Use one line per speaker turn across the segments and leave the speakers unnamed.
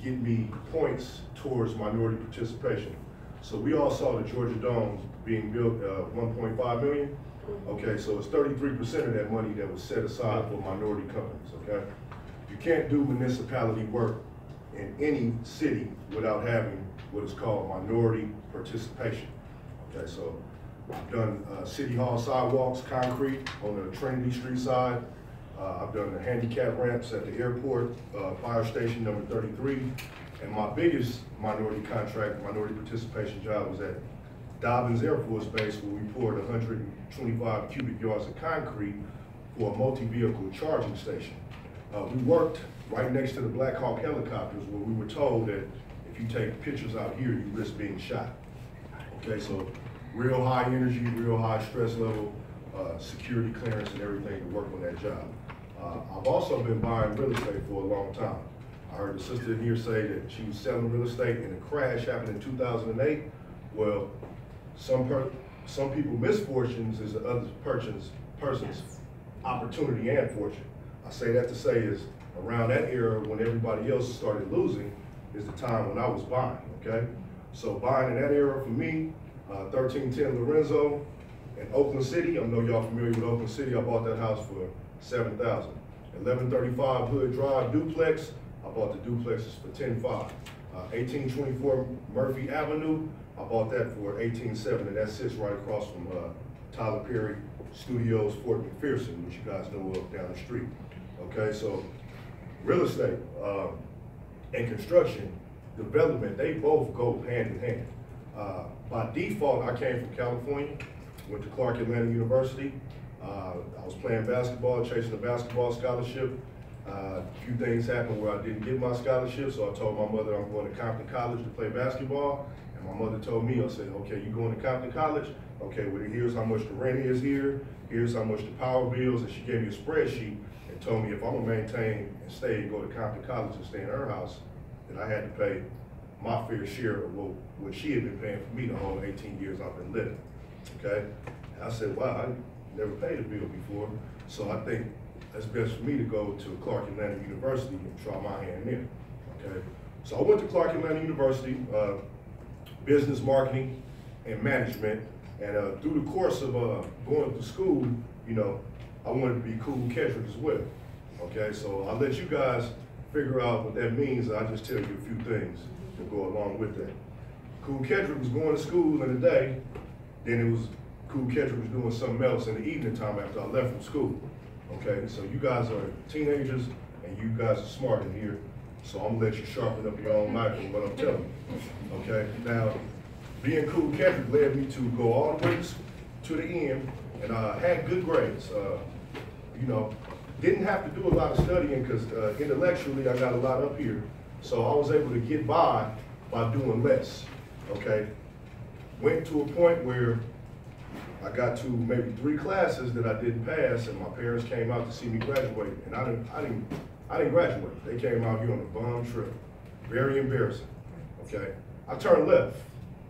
get me points towards minority participation. So we all saw the Georgia Dome being built, 1.5 million. Okay, so it's 33% of that money that was set aside for minority companies, okay? You can't do municipality work in any city without having what is called minority participation. Okay, so I've done City Hall sidewalks, concrete on the Trinity Street side. I've done the handicap ramps at the airport, fire station number 33. And my biggest minority contract, minority participation job was at Dobbins Air Force Base, where we poured 125 cubic yards of concrete for a multi-vehicle charging station. We worked right next to the Black Hawk helicopters, where we were told that if you take pictures out here, you risk being shot. Okay, so real high energy, real high stress level, security clearance and everything to work on that job. I've also been buying real estate for a long time. I heard a sister in here say that she was selling real estate and a crash happened in 2008. Well, some people's misfortunes is the other person's opportunity and fortune. I say that to say is around that era when everybody else started losing is the time when I was buying, okay? So buying in that era for me, 1310 Lorenzo in Oakland City, I know y'all familiar with Oakland City, I bought that house for $7,000. 1135 Hood Drive duplex, I bought the duplexes for $10,500. 1824 Murphy Avenue, I bought that for $18,700, and that sits right across from Tyler Perry Studios, Fort McPherson, which you guys know of down the street. Okay, so real estate and construction development, they both go hand in hand. By default, I came from California, went to Clark Atlanta University. I was playing basketball, chasing a basketball scholarship. A few things happened where I didn't get my scholarship, so I told my mother I'm going to Compton College to play basketball. And my mother told me, I said, okay, you going to Compton College? Okay, well, here's how much the rent is here. Here's how much the power bills. And she gave me a spreadsheet and told me if I'm going to maintain and stay and go to Compton College and stay in her house, then I had to pay my fair share of what she had been paying for me the whole 18 years I've been living, okay? And I said, wow, I never paid a bill before, so I think it's best for me to go to Clark Atlanta University and try my hand there, okay? So I went to Clark Atlanta University, business marketing and management, and through the course of going to school, you know, I wanted to be cool Kegdrick as well, okay? So I'll let you guys figure out what that means, and I'll just tell you a few things to go along with that. Cool Kegdrick was going to school in the day, then it was Cool Kegdrick was doing something else in the evening time after I left from school. Okay, so you guys are teenagers and you guys are smart in here, so I'm gonna let you sharpen up your own knife with what I'm telling you. Okay, now being Cool Kegdrick led me to go all the way to the end, and I had good grades. You know, didn't have to do a lot of studying because intellectually I got a lot up here, so I was able to get by doing less. Okay, went to a point where I got to maybe 3 classes that I didn't pass, and my parents came out to see me graduate, and I didn't graduate. They came out here on a bum trip. Very embarrassing, okay? I turned left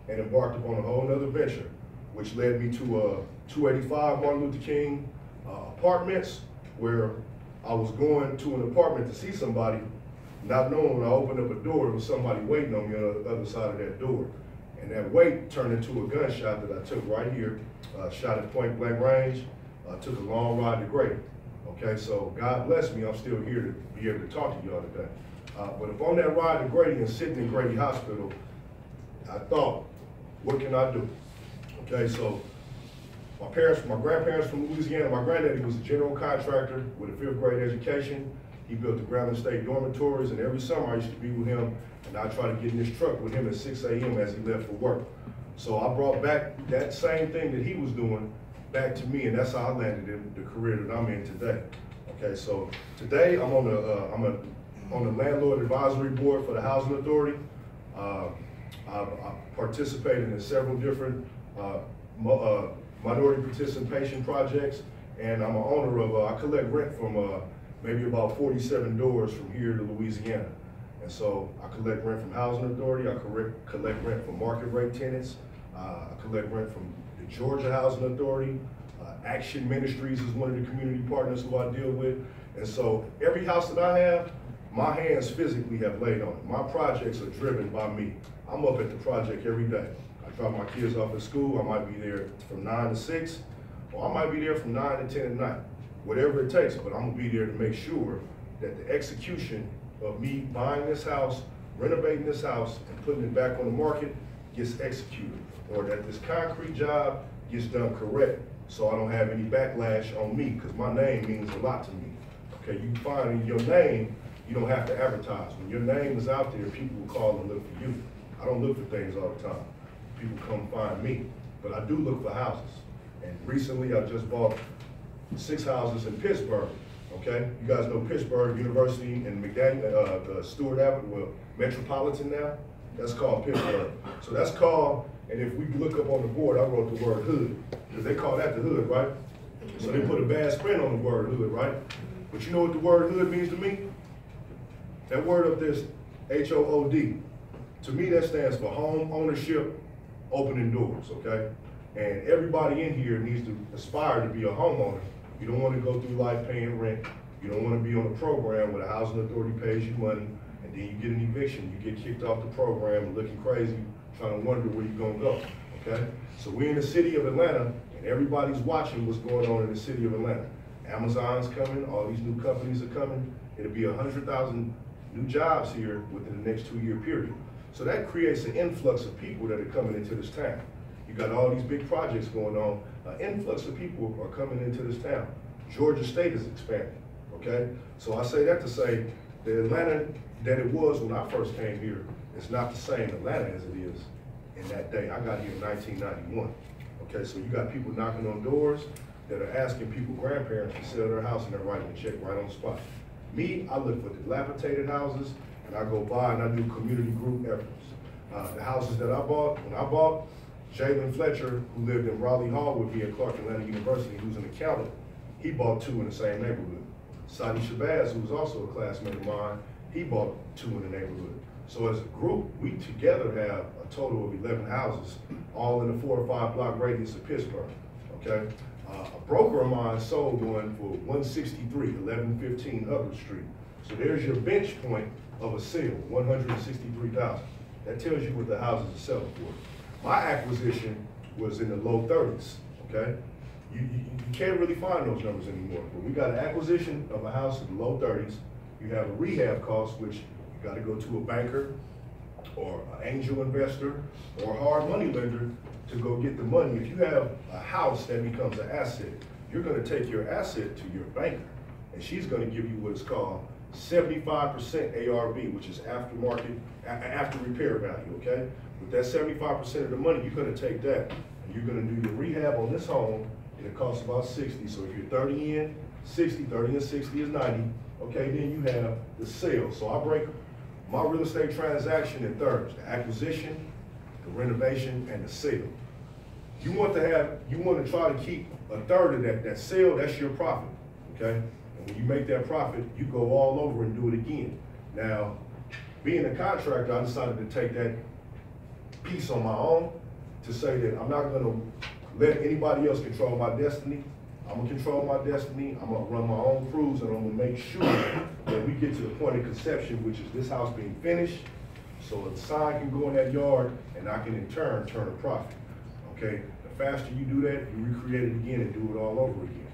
and embarked upon a whole nother venture, which led me to 285 Martin Luther King apartments, where I was going to an apartment to see somebody, not knowing when I opened up a door, there was somebody waiting on me on the other side of that door. And that wait turned into a gunshot that I took right here, shot at point blank range, took a long ride to Grady. Okay, so God bless me, I'm still here to be able to talk to y'all today. But upon that ride to Grady and sitting in Grady Hospital, I thought, what can I do? Okay, so my grandparents from Louisiana, my granddaddy was a general contractor with a 5th grade education. He built the Grambling State dormitories, and every summer I used to be with him, and I try to get in this truck with him at 6 a.m. as he left for work. So I brought back that same thing that he was doing back to me, and that's how I landed in the career that I'm in today. Okay, so today I'm on the landlord advisory board for the Housing Authority. I participated in several different minority participation projects, and I'm an owner of, I collect rent from maybe about 47 doors from here to Louisiana. And so I collect rent from Housing Authority, I collect rent from market rate tenants, I collect rent from the Georgia Housing Authority, Action Ministries is one of the community partners who I deal with. And so every house that I have, My hands physically have laid on it. My projects are driven by me. I'm up at the project every day. I drop my kids off at school. I might be there from 9 to 6, or I might be there from 9 to 10 at night. Whatever it takes, but I'm gonna be there to make sure that the execution of me buying this house, renovating this house, and putting it back on the market gets executed, or that this concrete job gets done correct, so I don't have any backlash on me, because my name means a lot to me. Okay, you find in your name, you don't have to advertise. When your name is out there, people will call and look for you. I don't look for things all the time. People come find me, but I do look for houses. And recently, I just bought 6 houses in Pittsburgh. Okay, you guys know Pittsburgh University and McDaniel, Stewart Avenue, well, Metropolitan now. That's called Pittsburgh. So that's called, and if we look up on the board, I wrote the word hood, because they call that the hood, right? So they put a bad spin on the word hood, right? But you know what the word hood means to me? That word up there is H-O-O-D. To me, that stands for home ownership, opening doors, okay? And everybody in here needs to aspire to be a homeowner. You don't want to go through life paying rent. You don't want to be on a program where the housing authority pays you money, and then you get an eviction. You get kicked off the program and looking crazy, trying to wonder where you're going to go, okay? So we're in the city of Atlanta, and everybody's watching what's going on in the city of Atlanta. Amazon's coming, all these new companies are coming. It'll be 100,000 new jobs here within the next 2-year period. So that creates an influx of people that are coming into this town. You got all these big projects going on. An influx of people are coming into this town. Georgia State is expanding, okay? So I say that to say the Atlanta that it was when I first came here is not the same Atlanta as it is in that day. I got here in 1991, okay? So you got people knocking on doors that are asking people, grandparents, to sell their house, and they're writing a check right on the spot. Me, I look for dilapidated houses, and I go by and I do community group efforts. The houses that I bought, when I bought, Jalen Fletcher, who lived in Raleigh Hall with me at Clark Atlanta University, who's an accountant, he bought 2 in the same neighborhood. Sadi Shabazz, who was also a classmate of mine, he bought 2 in the neighborhood. So as a group, we together have a total of 11 houses, all in a 4 or 5 block radius of Pittsburgh, okay? A broker of mine sold one for $163, 1115 Hubbard Street. So there's your bench point of a sale, $163,000. That tells you what the houses are selling for. My acquisition was in the low 30s, okay? You can't really find those numbers anymore, but we got an acquisition of a house in the low 30s. You have a rehab cost, which you gotta go to a banker or an angel investor or a hard money lender to go get the money. If you have a house that becomes an asset, you're gonna take your asset to your banker, and she's gonna give you what's called 75% ARV, which is aftermarket, after repair value, okay? With that 75% of the money, you're gonna take that, and you're gonna do your rehab on this home, and it costs about 60. So if you're 30 in, 60, 30 and 60 is 90, okay? Then you have the sale. So I break my real estate transaction in thirds: the acquisition, the renovation, and the sale. You want to try to keep a third of that sale. That's your profit, okay? And when you make that profit, you go all over and do it again. Now, being a contractor, I decided to take that piece on my own to say that I'm not going to let anybody else control my destiny. I'm going to control my destiny. I'm going to run my own crews, and I'm going to make sure that we get to the point of conception, which is this house being finished, so a sign can go in that yard, and I can in turn turn a profit. Okay? The faster you do that, you recreate it again and do it all over again.